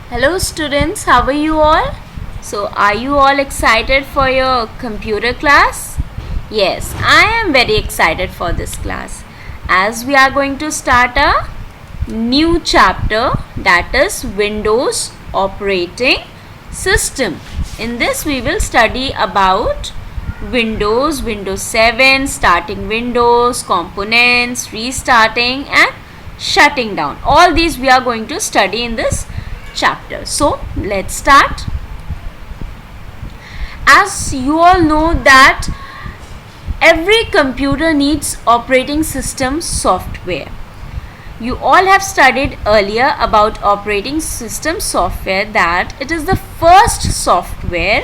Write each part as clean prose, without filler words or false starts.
Hello students, how are you all? So are you all excited for your computer class? Yes, I am very excited for this class as we are going to start a new chapter, that is Windows operating system. In this we will study about Windows 7, starting Windows, components, restarting and shutting down. All these we are going to study in this chapter. So let's start. As you all know that every computer needs operating system software. You all have studied earlier about operating system software, that it is the first software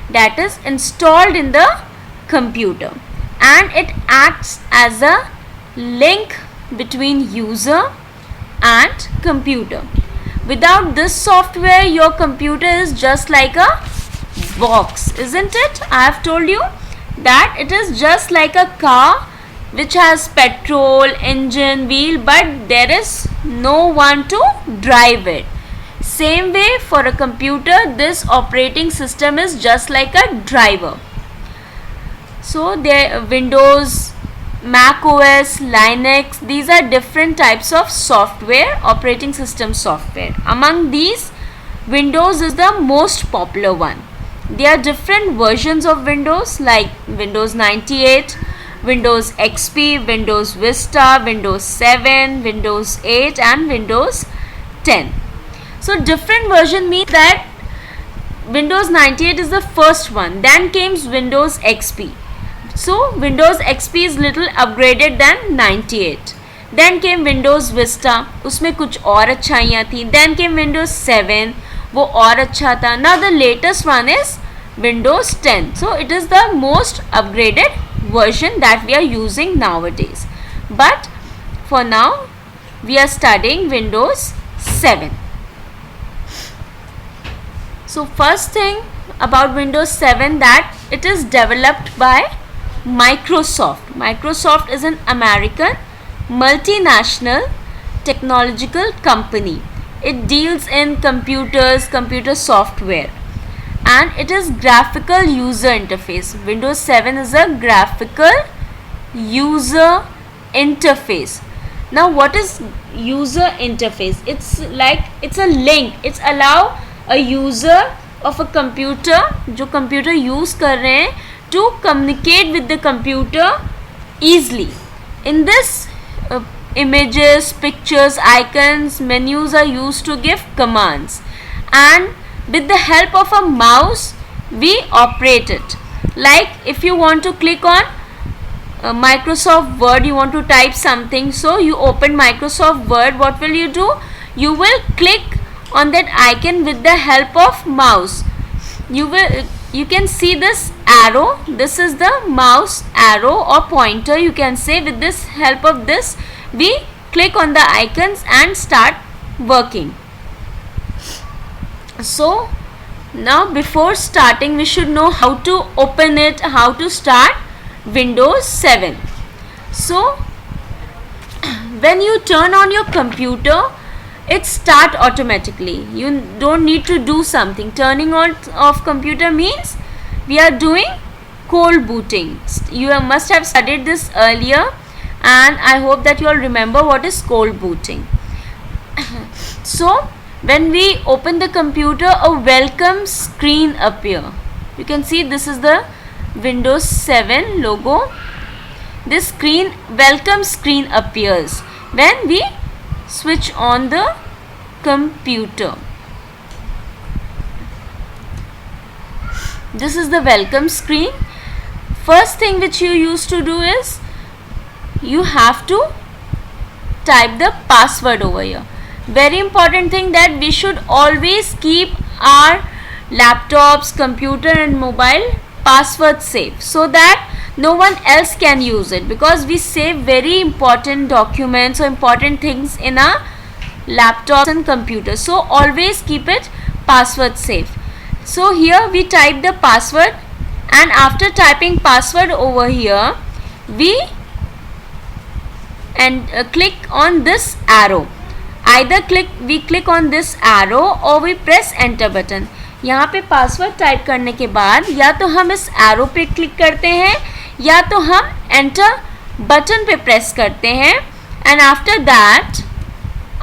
that is installed in the computer and it acts as a link between user and computer. Without this software, your computer is just like a box, isn't it? I have told you that it is just like a car which has petrol, engine, wheel, but there is no one to drive it. Same way for a computer, this operating system is just like a driver. So there Windows, Mac OS, Linux, these are different types of software, operating system software. Among these, Windows is the most popular one. There are different versions of Windows like Windows 98, Windows XP, Windows Vista, Windows 7, Windows 8 and Windows 10. So different version means that Windows 98 is the first one, then came Windows XP. So Windows XP is little upgraded than 98. Then came Windows Vista, उसमें कुछ और अच्छाइयाँ थी. Then came Windows 7, वो और अच्छा था. Now the latest one is Windows 10. So it is the most upgraded version that we are using nowadays. But for now we are studying Windows 7. So first thing about Windows 7, that it is developed by Microsoft. Microsoft is an American multinational technological company. It deals in computers, computer software, and it is graphical user interface. Windows 7 is a graphical user interface. Now what is user interface? It's a link. It's allow a user of a computer जो computer use कर रहे हैं to communicate with the computer easily. In this images, pictures, icons, menus are used to give commands, and with the help of a mouse we operate it. Like if you want to click on Microsoft Word, you want to type something, so you open Microsoft Word, what will you do? You will click on that icon with the help of mouse. You can see this arrow. This is the mouse arrow or pointer, you can say. With this help of this we click on the icons and start working. So now before starting we should know how to open it, how to start Windows 7. So when you turn on your computer, it start automatically. You don't need to do something. Turning on of computer means we are doing cold booting. You must have studied this earlier, and I hope that you all remember what is cold booting. So when we open the computer, a welcome screen appear. You can see this is the Windows 7 logo. This welcome screen appears when we switch on the computer. This is the welcome screen. First thing which you used to do is you have to type the password over here. Very important thing, that we should always keep our laptops, computer and mobile password safe, so that no one else can use it, because we save very important documents or important things in our laptops and computers. So always keep it password safe. So here we type the password, and after typing password over here we click on this arrow. Either we click on this arrow or we press enter button. यहाँ पे password type करने के बाद या तो हम इस arrow पे क्लिक करते हैं या तो हम एंटर बटन पे प्रेस करते हैं. And after that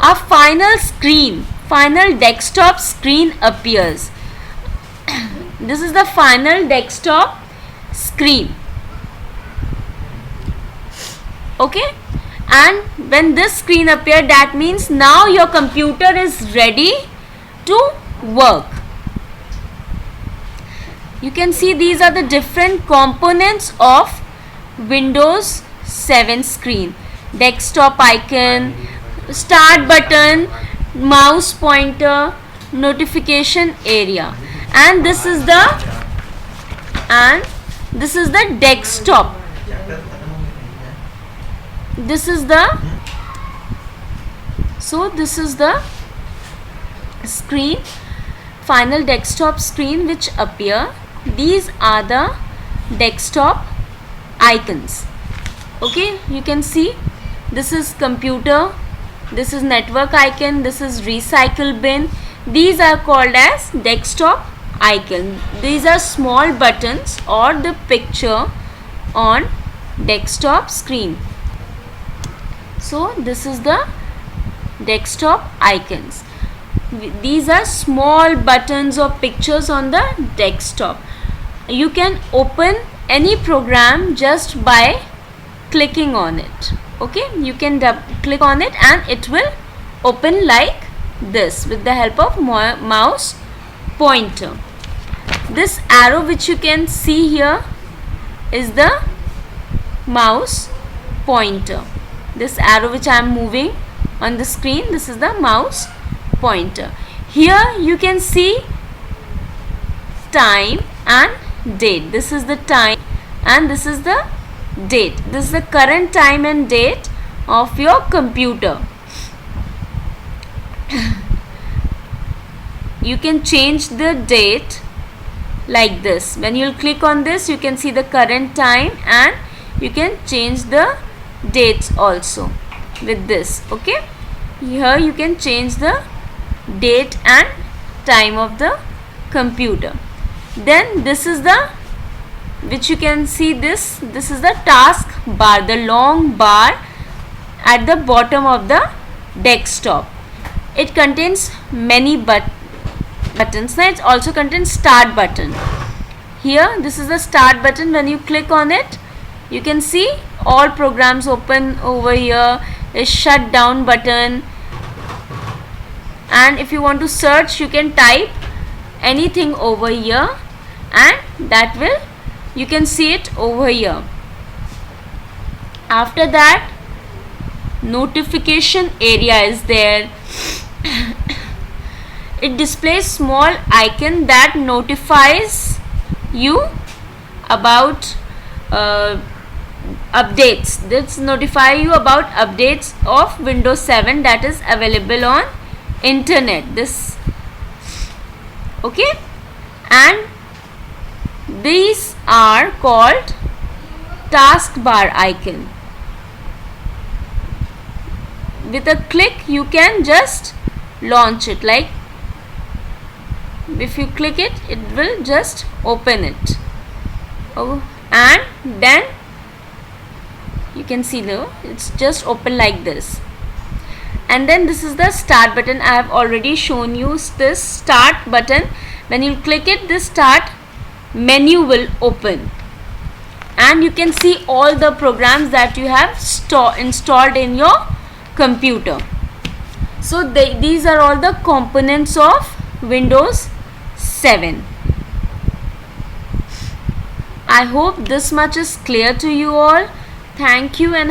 a final desktop screen appears. This is the final desktop screen. Okay, and when this screen appears, that means now your computer is ready to work. You can see these are the different components of Windows 7 screen. Desktop icon, start button, mouse pointer, notification area, and this is the desktop. This is the screen, final desktop screen which appear. These are the desktop icons. Okay, you can see this is computer, this is network icon, this is recycle bin. These are called as desktop icon. These are small buttons or the picture on desktop screen. So this is the desktop icons. These are small buttons or pictures on the desktop. You can open any program just by clicking on it. Okay, you can click on it and it will open like this with the help of mouse pointer. This arrow which you can see here is the mouse pointer. This arrow which I am moving on the screen, this is the mouse pointer. Here you can see time and date. This is the time and this is the date. This is the current time and date of your computer. You can change the date like this. When you click on this, you can see the current time and you can change the dates also with this. Okay, here you can change the date and time of the computer. Then this is the which you can see this is the task bar, the long bar at the bottom of the desktop. It contains many buttons. Now it also contains start button. Here this is the start button. When you click on it, you can see all programs open over here. A shutdown button, and if you want to search, you can type anything over here and that will, you can see it over here. After that, notification area is there. It displays small icon that notifies you about updates. This notify you about updates of Windows 7 that is available on internet. This, okay, and these are called taskbar icon. With a click you can just launch it, like if you click it, it will just open it. Oh, and then you can see it's just open like this. And then this is the start button. I have already shown you this start button. When you click it, this start menu will open and you can see all the programs that you have installed in your computer. So these are all the components of Windows 7. I hope this much is clear to you all. Thank you and